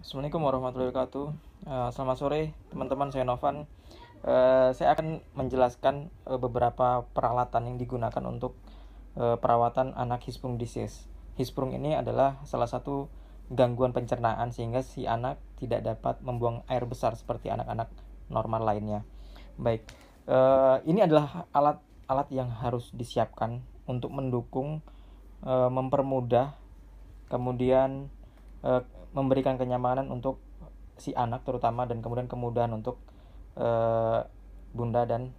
Assalamualaikum warahmatullahi wabarakatuh. Selamat sore teman-teman, saya Novan. Saya akan menjelaskan beberapa peralatan yang digunakan untuk perawatan anak Hirschsprung disease. Hirschsprung ini adalah salah satu gangguan pencernaan sehingga si anak tidak dapat membuang air besar seperti anak-anak normal lainnya. Baik, ini adalah alat-alat yang harus disiapkan untuk mendukung, mempermudah, kemudian memberikan kenyamanan untuk si anak terutama, dan kemudian kemudahan untuk bunda dan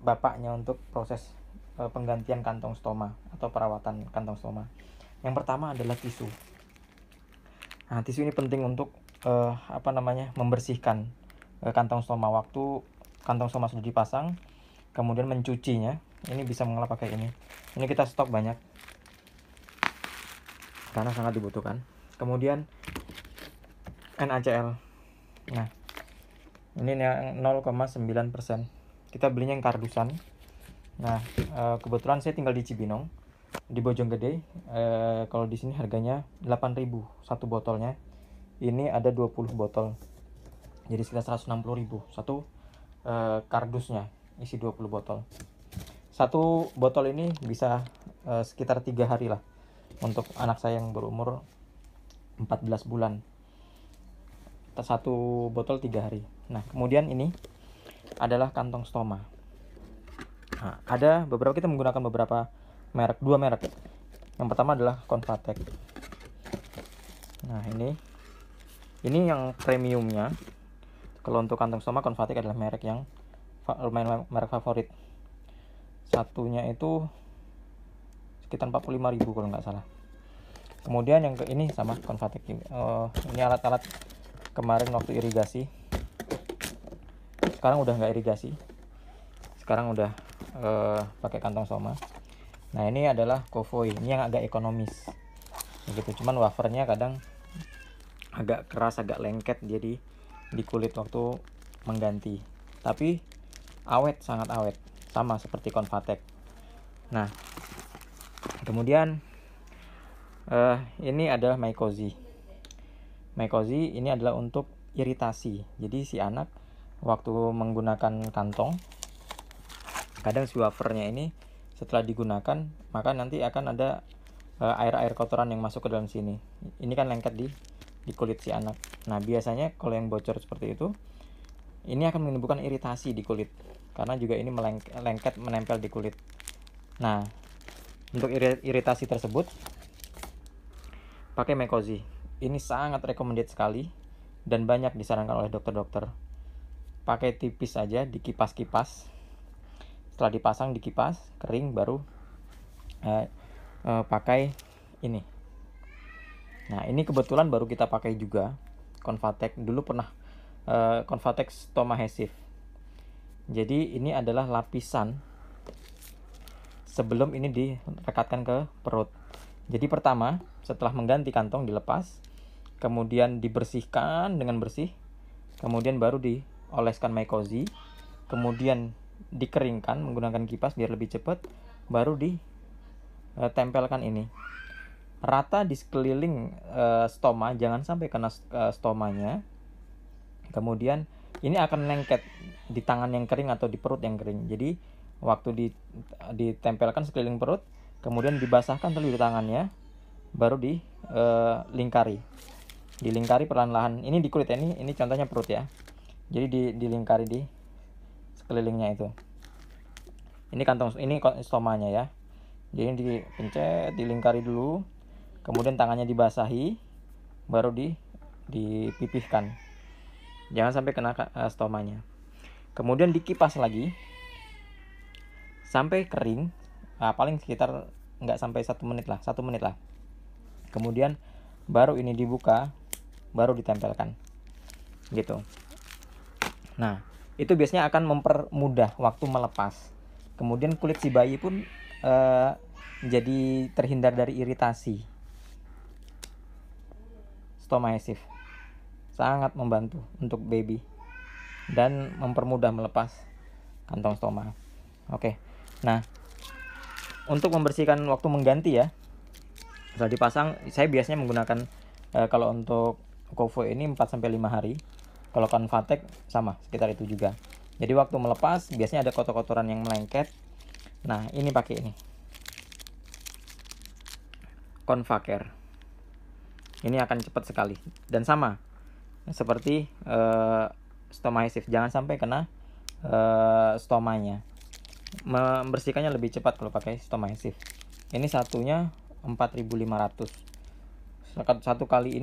bapaknya untuk proses penggantian kantong stoma atau perawatan kantong stoma. Yang pertama adalah tisu. Nah, tisu ini penting untuk membersihkan kantong stoma. Waktu kantong stoma sudah dipasang, kemudian mencucinya, ini bisa mengolah pakai ini. Ini kita stok banyak karena sangat dibutuhkan. Kemudian NaCl. Nah, ini yang 0,9%. Kita belinya yang kardusan. Nah, kebetulan saya tinggal di Cibinong, di Bojonggede. Kalau di sini harganya 8.000 satu botolnya. Ini ada 20 botol. Jadi sekitar 160.000 satu kardusnya, isi 20 botol. Satu botol ini bisa sekitar 3 hari lah untuk anak saya yang berumur 14 bulan. Satu botol 3 hari. Nah, kemudian ini adalah kantong stoma. Nah, ada beberapa, kita menggunakan beberapa merek, 2 merek. Yang pertama adalah Convatec. Nah, ini yang premiumnya. Kalau untuk kantong stoma, Convatec adalah merek yang merek favorit. Satunya itu sekitar 45.000 kalau nggak salah. Kemudian yang ini sama Convatec. Ini alat-alat kemarin waktu irigasi. Sekarang udah nggak irigasi. Sekarang udah pakai kantong stoma. Nah, ini adalah Kovoi. Ini yang agak ekonomis. Begitu. Cuman wafernya kadang agak keras, agak lengket jadi di kulit waktu mengganti. Tapi awet, sangat awet. Sama seperti Convatec. Nah, kemudian ini adalah Mycosi. Mycosi ini adalah untuk iritasi. Jadi si anak waktu menggunakan kantong, kadang si wafernya ini setelah digunakan, maka nanti akan ada air-air kotoran yang masuk ke dalam sini. Ini kan lengket di kulit si anak. Nah, biasanya kalau yang bocor seperti itu, ini akan menimbulkan iritasi di kulit, karena juga ini lengket menempel di kulit. Nah, untuk iritasi tersebut pakai Mycosi. Ini sangat recommended sekali dan banyak disarankan oleh dokter-dokter. Pakai tipis aja, dikipas-kipas. Setelah dipasang, dikipas kering, baru pakai ini. Nah, ini kebetulan baru kita pakai juga Convatec. Dulu pernah Convatec Stomahesive. Jadi ini adalah lapisan sebelum ini direkatkan ke perut. Jadi pertama, setelah mengganti kantong dilepas, kemudian dibersihkan dengan bersih, kemudian baru dioleskan Mycosi, kemudian dikeringkan menggunakan kipas biar lebih cepat, baru ditempelkan ini rata di sekeliling stoma, jangan sampai kena stomanya. Kemudian ini akan lengket di tangan yang kering atau di perut yang kering. Jadi waktu ditempelkan sekeliling perut, kemudian dibasahkan terlebih di tangannya, baru dilingkari perlahan-lahan. Ini di kulit ya, ini contohnya perut ya. Jadi dilingkari di sekelilingnya itu. Ini kantong, ini stomanya ya. Jadi dipencet, dilingkari dulu, kemudian tangannya dibasahi, baru dipipihkan. Jangan sampai kena stomanya. Kemudian dikipas lagi sampai kering. Nah, paling sekitar nggak sampai 1 menit lah. Kemudian baru ini dibuka, baru ditempelkan gitu. Nah, itu biasanya akan mempermudah waktu melepas. Kemudian kulit si bayi pun jadi terhindar dari iritasi. Stomahesive sangat membantu untuk baby dan mempermudah melepas kantong stoma. Oke. Nah, untuk membersihkan waktu mengganti ya, setelah dipasang, saya biasanya menggunakan kalau untuk Kovo ini 4-5 hari. Kalau Convatec sama, sekitar itu juga. Jadi waktu melepas biasanya ada kotor-kotoran yang melengket. Nah, ini pakai ini. Convacare. Ini akan cepat sekali dan sama seperti Stomahisif. Jangan sampai kena stomanya. Membersihkannya lebih cepat kalau pakai Stomahisif. Ini satunya 4.500. Satu kali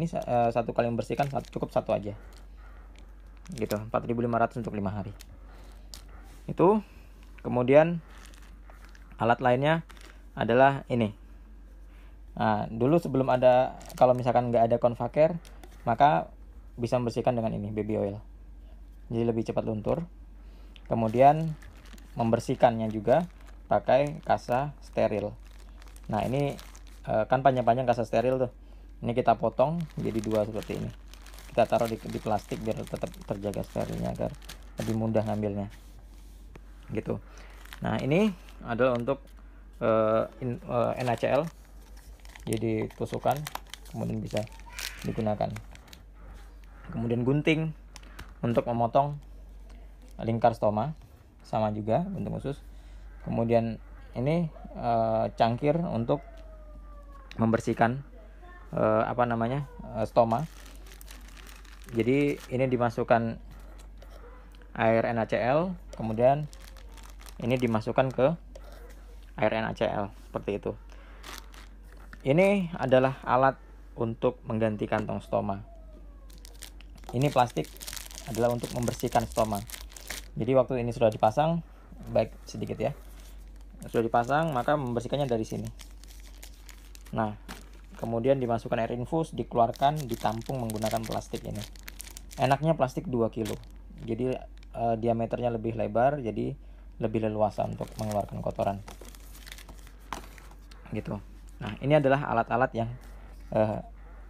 membersihkan cukup satu aja. Gitu, 4.500 untuk 5 hari. Itu. Kemudian alat lainnya adalah ini. Nah, dulu sebelum ada, kalau misalkan nggak ada Convacare, maka bisa membersihkan dengan ini, baby oil. Jadi lebih cepat luntur. Kemudian membersihkannya juga pakai kasa steril. Nah, ini kan panjang-panjang kasa steril tuh. Ini kita potong jadi 2 seperti ini. Kita taruh di plastik biar tetap terjaga sterilnya agar lebih mudah ngambilnya. Gitu. Nah, ini adalah untuk NaCl. Jadi tusukkan, kemudian bisa digunakan. Kemudian gunting untuk memotong lingkar stoma, sama juga gunting khusus. Kemudian ini cangkir untuk membersihkan stoma. Jadi ini dimasukkan air NaCl, kemudian ini dimasukkan ke air NaCl seperti itu. Ini adalah alat untuk mengganti kantong stoma. Ini plastik adalah untuk membersihkan stoma. Jadi waktu ini sudah dipasang, baik sedikit ya. Sudah dipasang, maka membersihkannya dari sini. Nah, kemudian dimasukkan air infus, dikeluarkan, ditampung menggunakan plastik ini. Enaknya plastik 2 kilo. Jadi diameternya lebih lebar, jadi lebih leluasa untuk mengeluarkan kotoran. Gitu. Nah, ini adalah alat-alat yang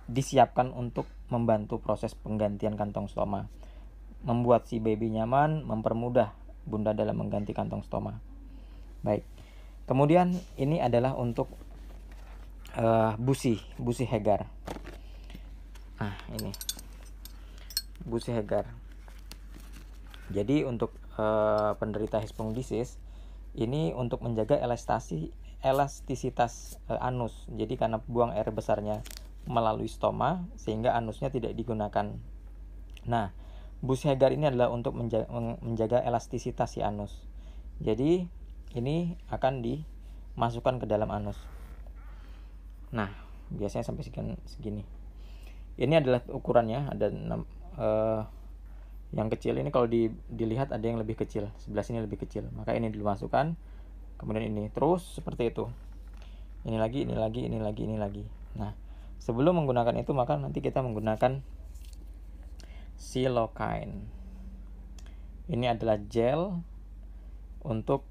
disiapkan untuk membantu proses penggantian kantong stoma, membuat si baby nyaman, mempermudah bunda dalam mengganti kantong stoma. Baik. Kemudian ini adalah untuk busi Hegar. Nah, ini busi Hegar. Jadi untuk penderita spondylitis ini untuk menjaga elastisitas anus. Jadi karena buang air besarnya melalui stoma sehingga anusnya tidak digunakan. Nah, busi Hegar ini adalah untuk menjaga elastisitas si anus. Jadi ini akan dimasukkan ke dalam anus. Nah, biasanya sampai segini. Ini adalah ukurannya, ada yang kecil ini, kalau dilihat ada yang lebih kecil, sebelah sini lebih kecil. Maka ini dimasukkan, kemudian ini terus seperti itu. Ini lagi. Nah, sebelum menggunakan itu maka nanti kita menggunakan silokain. Ini adalah gel untuk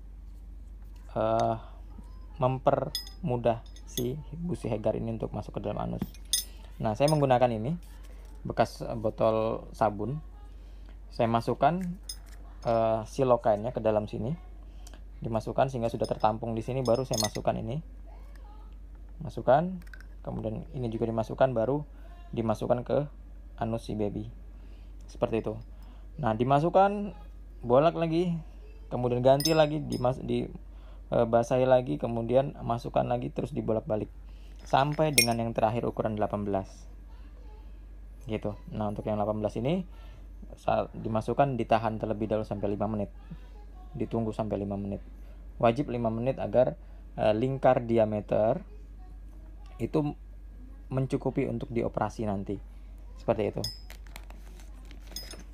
mempermudah si busi Hegar ini untuk masuk ke dalam anus. Nah, saya menggunakan ini bekas botol sabun. Saya masukkan silokainnya ke dalam sini. Dimasukkan sehingga sudah tertampung di sini, baru saya masukkan ini. Masukkan, kemudian ini juga dimasukkan, baru dimasukkan ke anus si baby. Seperti itu. Nah, dimasukkan, bolak lagi, kemudian ganti lagi, basahi lagi, kemudian masukkan lagi, terus dibolak-balik sampai dengan yang terakhir ukuran 18 gitu. Nah, untuk yang 18 ini saat dimasukkan ditahan terlebih dahulu sampai 5 menit, ditunggu sampai 5 menit, wajib 5 menit agar lingkar diameter itu mencukupi untuk dioperasi nanti, seperti itu.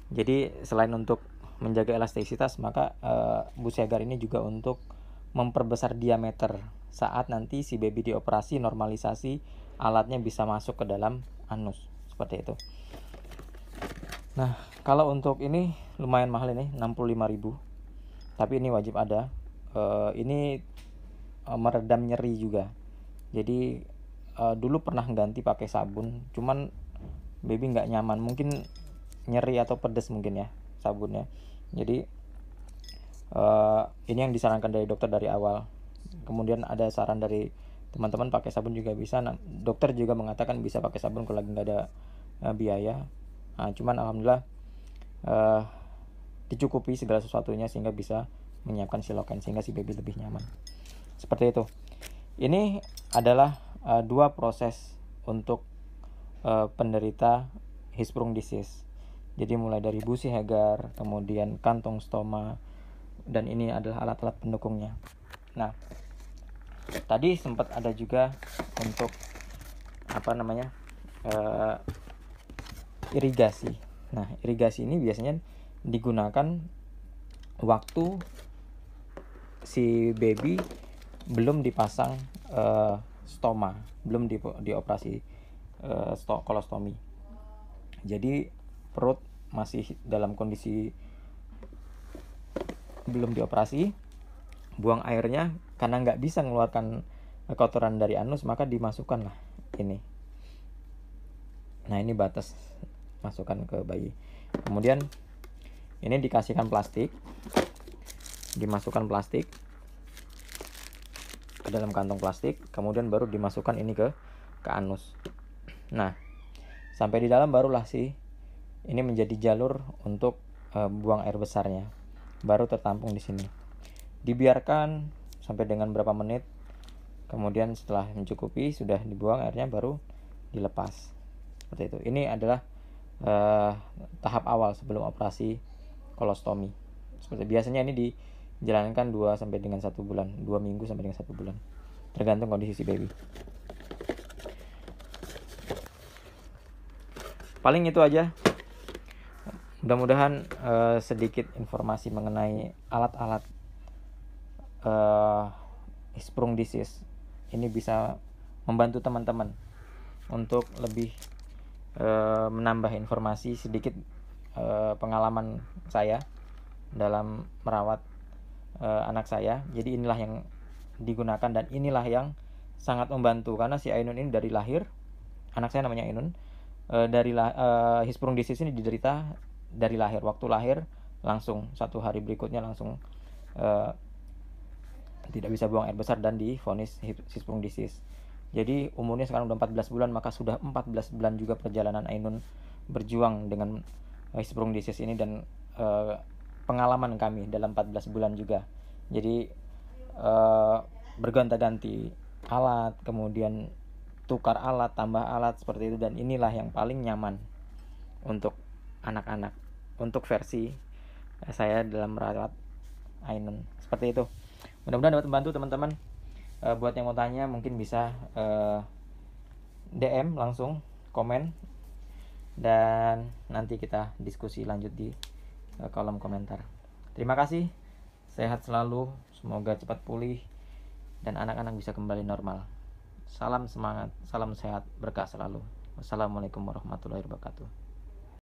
Jadi selain untuk menjaga elastisitas, maka busi Hegar ini juga untuk memperbesar diameter saat nanti si baby dioperasi, normalisasi, alatnya bisa masuk ke dalam anus, seperti itu. Nah, kalau untuk ini lumayan mahal, ini 65.000, tapi ini wajib ada. Ini meredam nyeri juga. Jadi dulu pernah ganti pakai sabun, cuman baby nggak nyaman, mungkin nyeri atau pedes mungkin ya sabunnya. Jadi ini yang disarankan dari dokter dari awal. Kemudian ada saran dari teman-teman pakai sabun juga bisa. Nah, dokter juga mengatakan bisa pakai sabun kalau lagi nggak ada biaya. Cuman alhamdulillah dicukupi segala sesuatunya sehingga bisa menyiapkan silokan sehingga si baby lebih nyaman. Seperti itu. Ini adalah 2 proses untuk penderita Hirschsprung disease. Jadi mulai dari busi Hegar, kemudian kantong stoma, dan ini adalah alat-alat pendukungnya. Nah, tadi sempat ada juga untuk irigasi. Nah, irigasi ini biasanya digunakan waktu si baby belum dipasang stoma, belum dioperasi kolostomi. Jadi perut masih dalam kondisi belum dioperasi, buang airnya karena nggak bisa mengeluarkan kotoran dari anus, maka dimasukkanlah ini. Nah, ini batas masukkan ke bayi. Kemudian ini dikasihkan plastik, dimasukkan plastik ke dalam kantong plastik, kemudian baru dimasukkan ini ke anus. Nah, sampai di dalam barulah ini menjadi jalur untuk buang air besarnya, baru tertampung di sini. Dibiarkan sampai dengan berapa menit, kemudian setelah mencukupi sudah dibuang airnya, baru dilepas. Seperti itu. Ini adalah tahap awal sebelum operasi kolostomi. Seperti biasanya ini dijalankan 2 sampai dengan 1 bulan, 2 minggu sampai dengan 1 bulan, tergantung kondisi si baby. Paling itu aja. Mudah-mudahan sedikit informasi mengenai alat-alat Hirschsprung disease ini bisa membantu teman-teman untuk lebih menambah informasi sedikit pengalaman saya dalam merawat anak saya. Jadi inilah yang digunakan dan inilah yang sangat membantu, karena si Ainun ini dari lahir, anak saya namanya Ainun, Hirschsprung disease ini diderita dari lahir. Waktu lahir langsung 1 hari berikutnya langsung tidak bisa buang air besar dan divonis Hirschsprung disease. Jadi umurnya sekarang udah 14 bulan, maka sudah 14 bulan juga perjalanan Ainun berjuang dengan Hirschsprung disease ini, dan pengalaman kami dalam 14 bulan juga. Jadi berganti-ganti alat, kemudian tukar alat, tambah alat, seperti itu. Dan inilah yang paling nyaman untuk anak-anak, untuk versi saya dalam merawat Ainun. Seperti itu. Mudah-mudahan dapat membantu teman-teman. Buat yang mau tanya mungkin bisa DM langsung, komen, dan nanti kita diskusi lanjut di kolom komentar. Terima kasih. Sehat selalu, semoga cepat pulih dan anak-anak bisa kembali normal. Salam semangat, salam sehat, berkah selalu. Wassalamualaikum warahmatullahi wabarakatuh.